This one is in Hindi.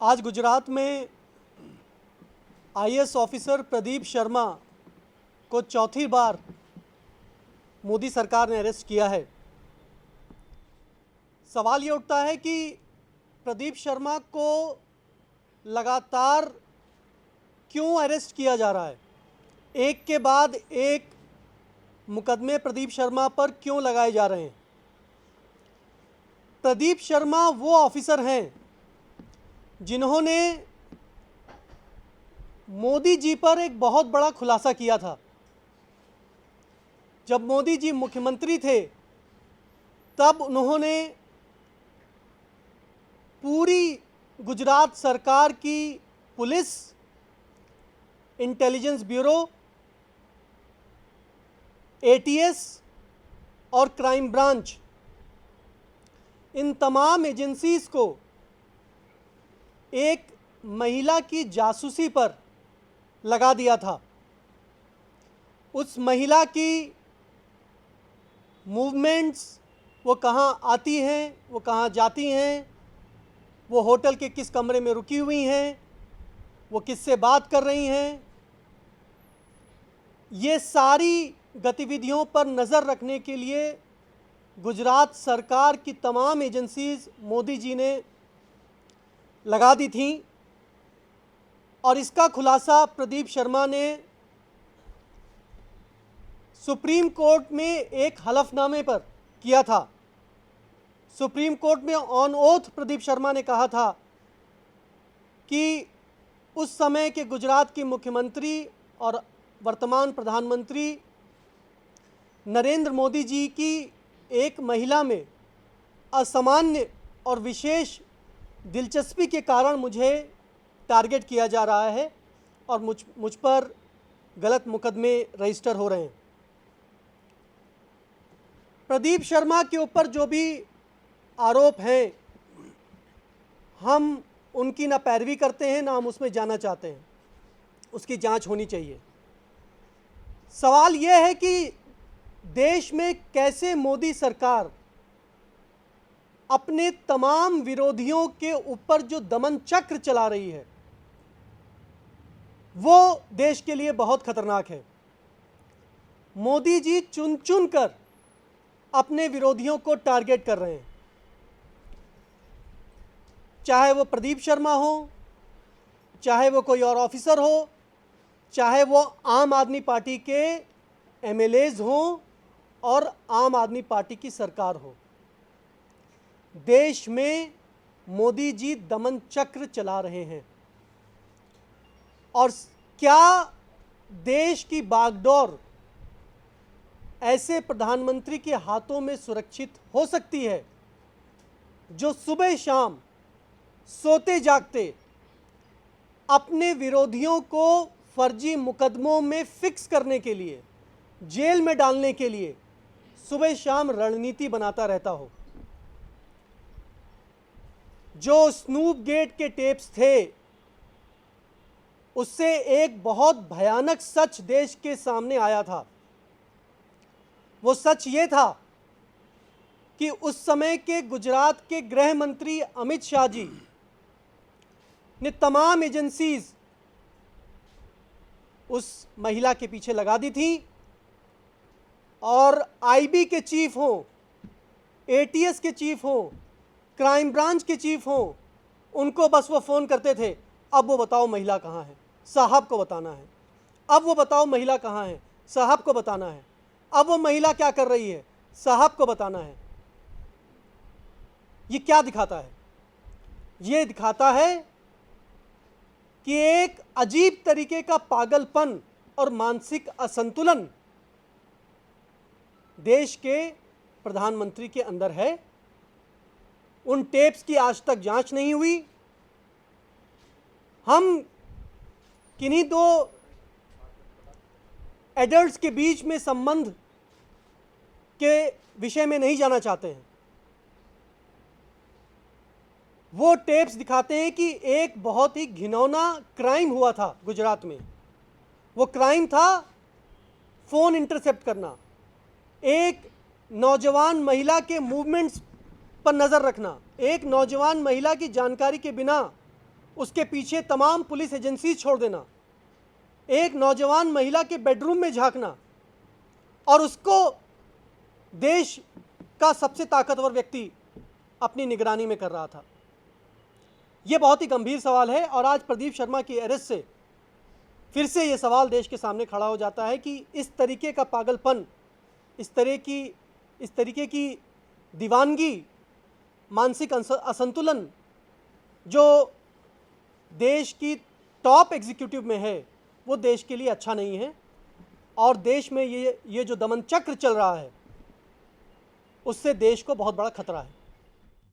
आज गुजरात में आईएएस ऑफिसर प्रदीप शर्मा को चौथी बार मोदी सरकार ने अरेस्ट किया है। सवाल ये उठता है कि प्रदीप शर्मा को लगातार क्यों अरेस्ट किया जा रहा है, एक के बाद एक मुकदमे प्रदीप शर्मा पर क्यों लगाए जा रहे हैं। प्रदीप शर्मा वो ऑफिसर हैं जिन्होंने मोदी जी पर एक बहुत बड़ा खुलासा किया था। जब मोदी जी मुख्यमंत्री थे तब उन्होंने पूरी गुजरात सरकार की पुलिस, इंटेलिजेंस ब्यूरो, एटीएस और क्राइम ब्रांच, इन तमाम एजेंसीज को एक महिला की जासूसी पर लगा दिया था। उस महिला की मूवमेंट्स, वो कहाँ आती हैं, वो कहाँ जाती हैं, वो होटल के किस कमरे में रुकी हुई हैं, वो किससे बात कर रही हैं, ये सारी गतिविधियों पर नज़र रखने के लिए गुजरात सरकार की तमाम एजेंसीज मोदी जी ने लगा दी थी। और इसका खुलासा प्रदीप शर्मा ने सुप्रीम कोर्ट में एक हलफनामे पर किया था। सुप्रीम कोर्ट में ऑन ओथ प्रदीप शर्मा ने कहा था कि उस समय के गुजरात की मुख्यमंत्री और वर्तमान प्रधानमंत्री नरेंद्र मोदी जी की एक महिला में असामान्य और विशेष दिलचस्पी के कारण मुझे टारगेट किया जा रहा है और मुझ पर गलत मुकदमे रजिस्टर हो रहे हैं। प्रदीप शर्मा के ऊपर जो भी आरोप हैं, हम उनकी ना पैरवी करते हैं, ना हम उसमें जाना चाहते हैं। उसकी जांच होनी चाहिए। सवाल यह है कि देश में कैसे मोदी सरकार अपने तमाम विरोधियों के ऊपर जो दमन चक्र चला रही है, वो देश के लिए बहुत खतरनाक है। मोदी जी चुन चुन कर अपने विरोधियों को टारगेट कर रहे हैं, चाहे वो प्रदीप शर्मा हो, चाहे वो कोई और ऑफिसर हो, चाहे वो आम आदमी पार्टी के एमएलएज हों और आम आदमी पार्टी की सरकार हो। देश में मोदी जी दमन चक्र चला रहे हैं। और क्या देश की बागडोर ऐसे प्रधानमंत्री के हाथों में सुरक्षित हो सकती है जो सुबह शाम सोते जागते अपने विरोधियों को फर्जी मुकदमों में फिक्स करने के लिए, जेल में डालने के लिए सुबह शाम रणनीति बनाता रहता हो? जो स्नूप गेट के टेप्स थे, उससे एक बहुत भयानक सच देश के सामने आया था। वो सच ये था कि उस समय के गुजरात के गृह मंत्री अमित शाह जी ने तमाम एजेंसीज उस महिला के पीछे लगा दी थी। और आईबी के चीफ हों, एटीएस के चीफ हों, क्राइम ब्रांच के चीफ हों, उनको बस वो फ़ोन करते थे, अब वो बताओ महिला कहाँ है, साहब को बताना है। अब वो बताओ महिला कहाँ है, साहब को बताना है। अब वो महिला क्या कर रही है, साहब को बताना है। ये क्या दिखाता है? ये दिखाता है कि एक अजीब तरीके का पागलपन और मानसिक असंतुलन देश के प्रधानमंत्री के अंदर है। उन टेप्स की आज तक जांच नहीं हुई। हम किन्हीं दो एडल्ट्स के बीच में संबंध के विषय में नहीं जाना चाहते हैं। वो टेप्स दिखाते हैं कि एक बहुत ही घिनौना क्राइम हुआ था गुजरात में। वो क्राइम था फ़ोन इंटरसेप्ट करना, एक नौजवान महिला के मूवमेंट्स पर नज़र रखना, एक नौजवान महिला की जानकारी के बिना उसके पीछे तमाम पुलिस एजेंसी छोड़ देना, एक नौजवान महिला के बेडरूम में झांकना और उसको देश का सबसे ताकतवर व्यक्ति अपनी निगरानी में कर रहा था। यह बहुत ही गंभीर सवाल है और आज प्रदीप शर्मा की अरेस्ट से फिर से ये सवाल देश के सामने खड़ा हो जाता है कि इस तरीके का पागलपन, इस तरीके की दीवानगी, मानसिक असंतुलन जो देश की टॉप एग्जीक्यूटिव में है, वो देश के लिए अच्छा नहीं है। और देश में ये जो दमन चक्र चल रहा है, उससे देश को बहुत बड़ा खतरा है।